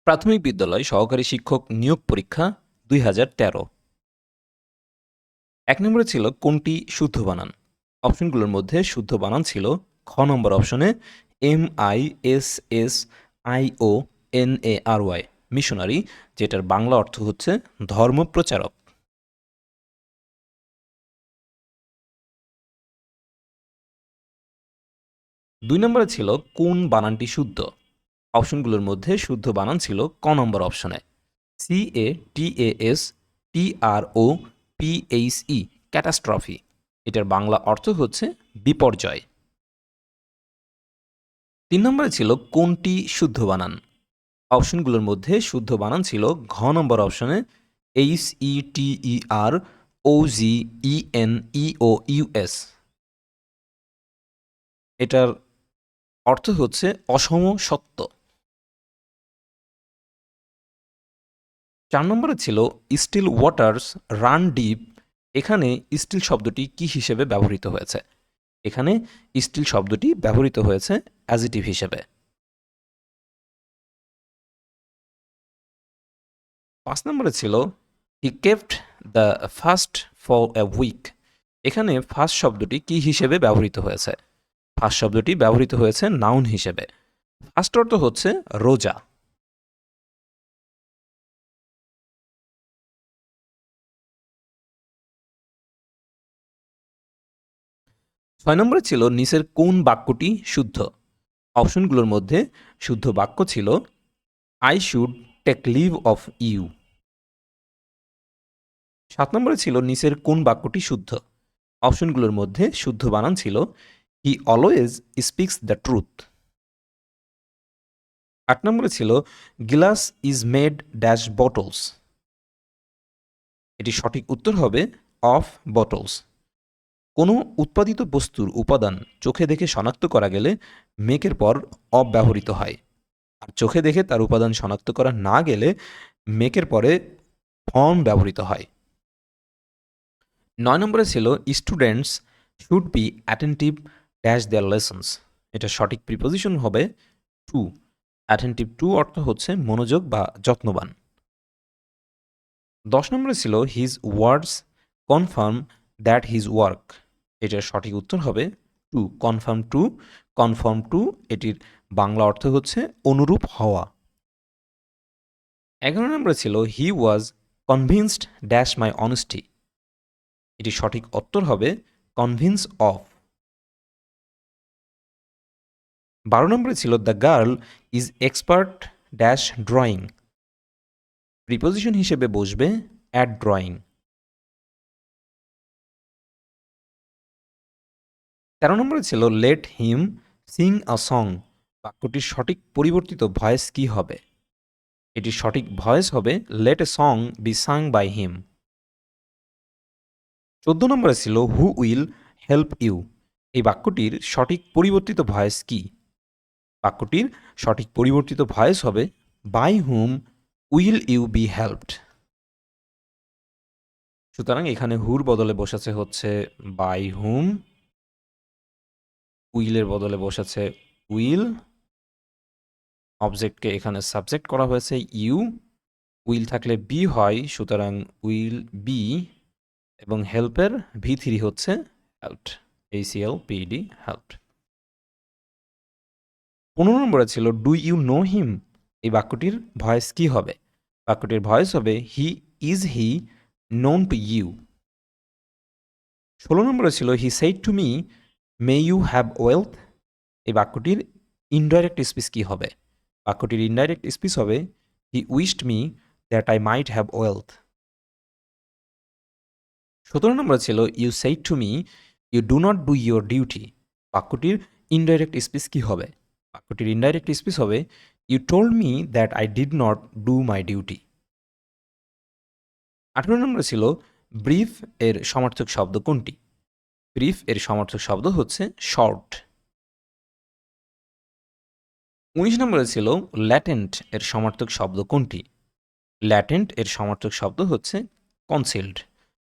প্রাথমিক বিদ্যালয় সহকারী শিক্ষক নিয়োগ পরীক্ষা ২০১৩। ১ নম্বরে ছিল কোনটি শুদ্ধ বানান? অপশনগুলোর মধ্যে শুদ্ধ বানান ছিল খ নম্বর অপশনে MISSIONARY মিশনারি, যেটার বাংলা অর্থ হচ্ছে ধর্মপ্রচারক। ২ নম্বরে ছিল কোন বানানটি শুদ্ধ? অপশনগুলোর মধ্যে শুদ্ধ বানান ছিল ক নম্বর অপশনে CATASTROPHE ক্যাটাস্ট্রফি, এটার বাংলা অর্থ হচ্ছে বিপর্যয়। ৩ নম্বরে ছিল কোনটি শুদ্ধ বানান? অপশনগুলোর মধ্যে শুদ্ধ বানান ছিল ঘ নম্বর অপশনে HETEROGENEOUS, এটার অর্থ হচ্ছে অসম সত্য। ৪ নম্বরে ছিল স্টিল ওয়াটার্স রান ডিপ, এখানে স্টিল শব্দটি কি হিসেবে ব্যবহৃত হয়েছে? এখানে স্টিল শব্দটি ব্যবহৃত হয়েছে অ্যাজিটিভ হিসেবে। ৫ নম্বরে ছিল he kept the fast for a week, এখানে ফাস্ট শব্দটি কি হিসেবে ব্যবহৃত হয়েছে? ফাস্ট শব্দটি ব্যবহৃত হয়েছে নাউন হিসেবে। ফাস্ট অর্থ হচ্ছে রোজা। ৬ নম্বরে ছিল নিচের কোন বাক্যটি শুদ্ধ? অপশনগুলোর মধ্যে শুদ্ধ বাক্য ছিল I should take leave of you. ৭ নম্বরে ছিল নিচের কোন বাক্যটি শুদ্ধ? অপশনগুলোর মধ্যে শুদ্ধ বানান ছিল he always speaks the truth. ৮ নম্বরে ছিল glass is made dash bottles, এটি সঠিক উত্তর হবে অফ বটলস। কোনো উৎপাদিত বস্তুর উপাদান চোখে দেখে শনাক্ত করা গেলে মেকের পর অফ ব্যবহৃত হয়, আর চোখে দেখে তার উপাদান শনাক্ত করা না গেলে মেকের পরে ফর্ম ব্যবহৃত হয়। ৯ নম্বরে ছিল students should be attentive dash their lessons, এটা সঠিক প্রিপোজিশন হবে টু। অ্যাটেন্টিভ টু অর্থ হচ্ছে মনোযোগ বা যত্নবান। ১০ নম্বরে ছিল his words confirm that his work, এটার সঠিক উত্তর হবে টু। কনফার্ম টু এটির বাংলা অর্থ হচ্ছে অনুরূপ হওয়া। ১১ নম্বরে ছিল হি ওয়াজ কনভিন্সড ড্যাশ মাই অনেস্টি, এটি সঠিক উত্তর হবে কনভিন্স অফ। ১২ নম্বরে ছিল the girl is expert dash drawing, preposition হিসেবে বসবে অ্যাট ড্রয়িং। ১৩ নম্বরে ছিল let him Singh a song, বাক্যটির সঠিক পরিবর্তিত ভয়েস কি হবে? এটির সঠিক ভয়েস হবে let a song be sung by him. ১৪ নম্বরে ছিল হু উইল হেল্প ইউ, এই বাক্যটির সঠিক পরিবর্তিত ভয়েস কি? বাক্যটির সঠিক পরিবর্তিত ভয়েস হবে by whom will you be helped. সুতরাং এখানে হুর বদলে বসেছে হচ্ছে বাই হুম, উইলের বদলে বসেছে উইল, অবজেক্টকে এখানে সাবজেক্ট করা হয়েছে ইউ, উইল থাকলে বি হয়, সুতরাং উইল বি, এবং হেল্পের V3 হচ্ছে হেল্পড, HELPED হেল্পড। ১৫ নম্বরে ছিল ডু ইউ নো হিম, এই বাক্যটির ভয়েস কি হবে? বাক্যটির ভয়েস হবে হি নোন টু ইউ। ১৬ নম্বরে ছিল he said to me may you have wealth, এই বাক্যটির ইনডাইরেক্ট স্পিচ কি হবে? বাক্যটির ইনডাইরেক্ট স্পিচ হবে he wished me that I might have wealth. ১৭ নম্বরে ছিল you said to me you do not do your duty, বাক্যটির ইনডাইরেক্ট স্পিচ কি হবে? বাক্যটির ইনডাইরেক্ট স্পিচ হবে you told me that I did not do my duty. ১৮ নম্বরে ছিল brief এর সমার্থক শব্দ কোনটি? ব্রিফ এর সমার্থক শব্দ হচ্ছে শর্ট। ১৯ নম্বরে ছিল ল্যাটেন্ট এর সমার্থক শব্দ কোনটি? ল্যাটেন্ট এর সমার্থক শব্দ হচ্ছে কনসিল্ড।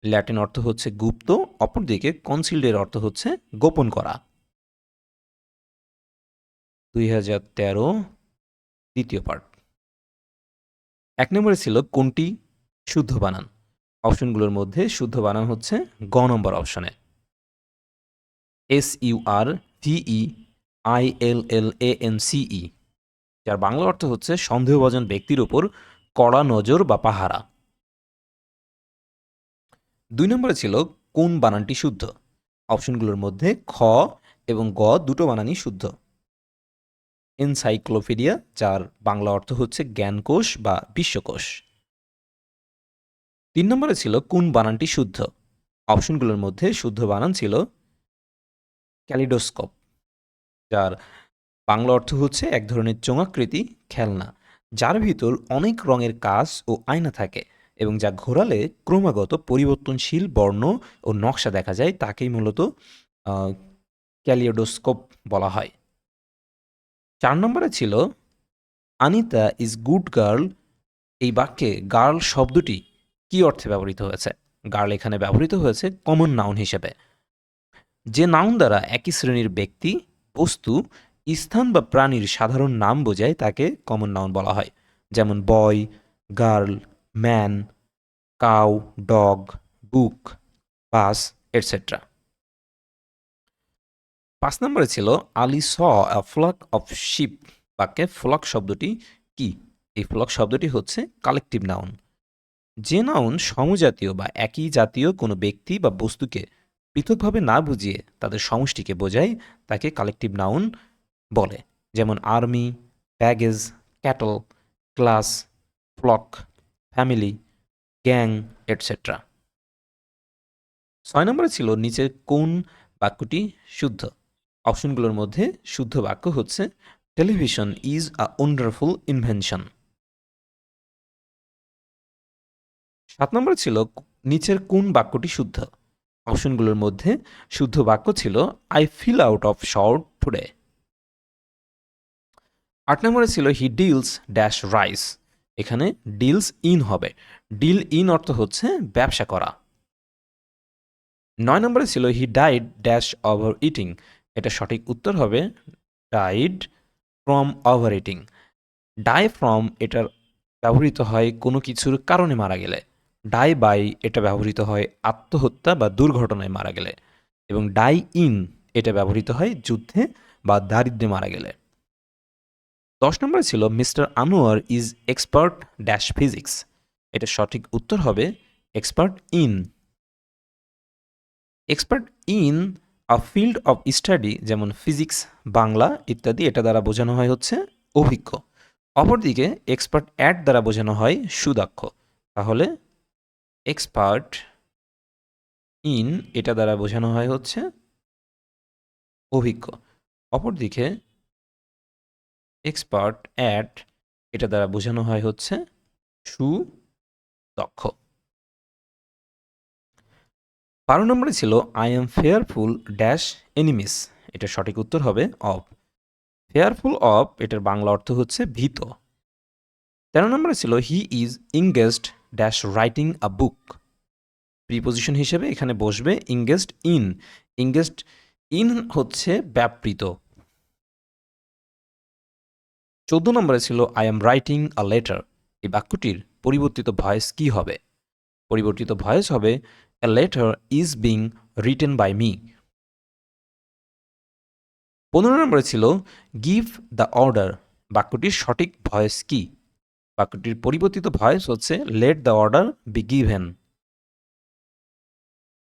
ল্যাটেন্ট অর্থ হচ্ছে গুপ্ত, অপরদিকে কনসিল্ড এর অর্থ হচ্ছে গোপন করা। ২০১৩ দ্বিতীয় পার্ট। 1 নম্বরে ছিল কোনটি শুদ্ধ বানান? অপশনগুলোর মধ্যে শুদ্ধ বানান হচ্ছে গ নম্বর অপশনে। SURVEILLANCE, যার বাংলা অর্থ হচ্ছে সন্দেহভাজন ব্যক্তির উপর কড়া নজর বা পাহারা। 2 নম্বরে ছিল কোন বানানটি শুদ্ধ? অপশনগুলোর মধ্যে খ এবং গ দুটো বানানই শুদ্ধ। এনসাইক্লোপিডিয়া, যার বাংলা অর্থ হচ্ছে জ্ঞানকোষ বা বিশ্বকোষ। 3 নম্বরে ছিল কোন বানানটি শুদ্ধ? অপশনগুলোর মধ্যে শুদ্ধ বানান ছিল ক্যালিডোস্কোপ, যার বাংলা অর্থ হচ্ছে এক ধরনের চোঙাকৃতি খেলনা, যার ভিতর অনেক রঙের কাঁচ ও আয়না থাকে এবং যা ঘোরালে ক্রমাগত পরিবর্তনশীল বর্ণ ও নকশা দেখা যায়, তাকেই মূলত ক্যালিওডোস্কোপ বলা হয়। 4 নম্বরে ছিল আনিতা ইজ গুড গার্ল। এই বাক্যে গার্ল শব্দটি কি অর্থে ব্যবহৃত হয়েছে? গার্ল এখানে ব্যবহৃত হয়েছে কমন নাউন হিসেবে। যে নাউন দ্বারা একই শ্রেণীর ব্যক্তি, বস্তু, স্থান বা প্রাণীর সাধারণ নাম বোঝায় তাকে কমন নাউন বলা হয়। যেমন বয়, গার্ল, ম্যান, কাউ, ডগ, বুক, বাস, এটসেট্রা। 5 নম্বরে ছিল আলী স আ ফ্লক অফ শিপ। বাক্যে ফ্লক শব্দটি কি? এই ফ্লক শব্দটি হচ্ছে কালেকটিভ নাউন। যে নাউন সমজাতীয় বা একই জাতীয় কোনো ব্যক্তি বা বস্তুকে পৃথকভাবে না বুঝিয়ে তাদের সমষ্টিকে বোঝায়, তাকে কালেকটিভ নাউন বলে। যেমন army, baggage, cattle, class, flock, family, gang, etcetera. 6 নম্বরে ছিল নিচের কোন বাক্যটি শুদ্ধ? অপশনগুলোর মধ্যে শুদ্ধ বাক্য হচ্ছে television is a wonderful invention. 7 নম্বরে ছিল নিচের কোন বাক্যটি শুদ্ধ? অপশনগুলোর মধ্যে শুদ্ধ বাক্য ছিল I feel out of short today. 8 নম্বরে ছিল হি ডিলস ড্যাশ রাইস। এখানে ডিলস ইন হবে। ডিল ইন অর্থ হচ্ছে ব্যবসা করা। 9 নম্বরে ছিল he died dash over eating. এটা সঠিক উত্তর হবে died from over eating. Die from এটার ব্যবহৃত হয় কোনো কিছুর কারণে মারা গেলে। ডাই বাই এটা ব্যবহৃত হয় আত্মহত্যা বা দুর্ঘটনায় মারা গেলে। এবং ডাই ইন এটা ব্যবহৃত হয় যুদ্ধে বা দারিদ্র্যে মারা গেলে। 10 নম্বরে ছিল mister Anwar is expert dash physics. এটা সঠিক উত্তর হবে expert in. Expert in a field of study, যেমন ফিজিক্স, বাংলা ইত্যাদি, এটা দ্বারা বোঝানো হয় হচ্ছে অভিজ্ঞ। অপরদিকে এক্সপার্ট অ্যাট দ্বারা বোঝানো হয় সুদক্ষ। তাহলে এক্সপার্ট ইন এটা দ্বারা বোঝানো হয় হচ্ছে অভিজ্ঞ। অপরদিকে এক্সপার্ট অ্যাট এটা দ্বারা বোঝানো হয় হচ্ছে সুদক্ষ। 12 নম্বরে ছিল I M fearful dash enemies. এটা সঠিক উত্তর হবে অফ। ফেয়ারফুল অফ এটার বাংলা অর্থ হচ্ছে ভীত। 13 নম্বরে ছিল he is engaged dash writing a book. Preposition হিসেবে এখানে বসবে ইংগেজড ইন। ইংগেজড ইন হচ্ছে ব্যাপৃত। 14 নম্বরে ছিল I am writing a letter. এই বাক্যটির পরিবর্তিত ভয়েস কি হবে? পরিবর্তিত ভয়েস হবে a letter is being written by me. 15 নম্বরে ছিল গিভ দ্য অর্ডার। বাক্যটির সঠিক ভয়েস কি? বাক্যটির পরিবর্তিত ভয়েস হচ্ছে let the order be given.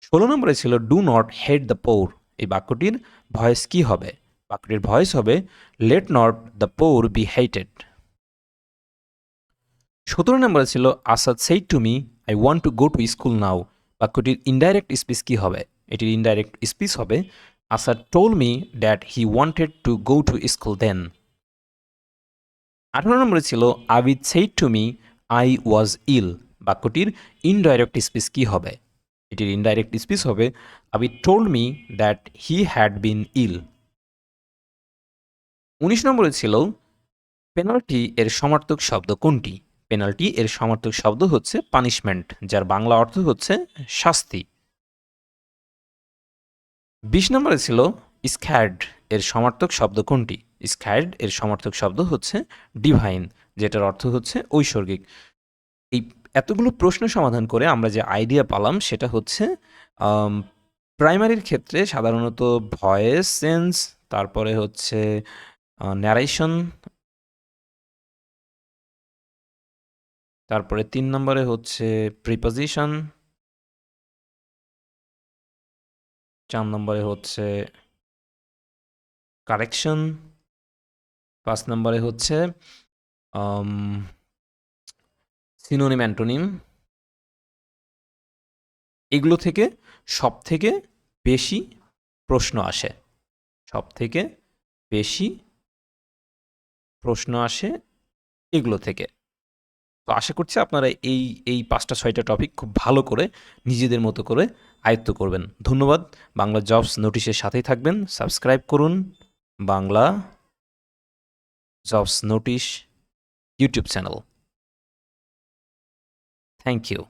16 নম্বরে ছিল do not hate the poor. এই বাক্যটির ভয়েস কি হবে? বাক্যটির ভয়েস হবে let not the poor be hated. 17 নম্বরে ছিল Asad said to me I want to go to school now. বাক্যটির ইনডাইরেক্ট স্পিচ কি হবে? এটির ইনডাইরেক্ট স্পিচ হবে Asad told me that he wanted to go to school then. 18 নম্বরে ছিল Abid said to me I was ill. বাক্যটির ইনডাইরেক্ট স্পিচ কি হবে? এটির ইনডাইরেক্ট স্পিচ হবে Abid told me that he had been ill. 19 নম্বরে ছিল পেনাল্টি এর সমার্থক শব্দ কোনটি? পেনাল্টি এর সমার্থক শব্দ হচ্ছে পানিশমেন্ট, যার বাংলা অর্থ হচ্ছে শাস্তি। 20 নম্বরে ছিল স্ক্যাড এর সমার্থক শব্দ কোনটি? স্কায়ার্ড এর সমার্থক শব্দ হচ্ছে ডিভাইন, যেটার অর্থ হচ্ছে ঐশ্বরিক। এই এতগুলো প্রশ্ন সমাধান করে আমরা যে আইডিয়া পেলাম সেটা হচ্ছে প্রাইমারির ক্ষেত্রে সাধারণত ভয়েস সেন্স, তারপরে হচ্ছে ন্যারেশন, তারপরে 3 নম্বরে হচ্ছে প্রিপোজিশন, 4 নম্বরে হচ্ছে কারেকশন, 5 নম্বরে হচ্ছে সিনোনিম অ্যান্টোনিম। এগুলো থেকে সবথেকে বেশি প্রশ্ন আসে, সবথেকে বেশি প্রশ্ন আসে এগুলো থেকে। তো আশা করছি আপনারা এই 5টা 6টা টপিক খুব ভালো করে নিজেদের মতো করে আয়ত্ত করবেন। ধন্যবাদ। বাংলা জবস নোটিশের সাথেই থাকবেন। সাবস্ক্রাইব করুন Bangla jobs notice YouTube channel. Thank you.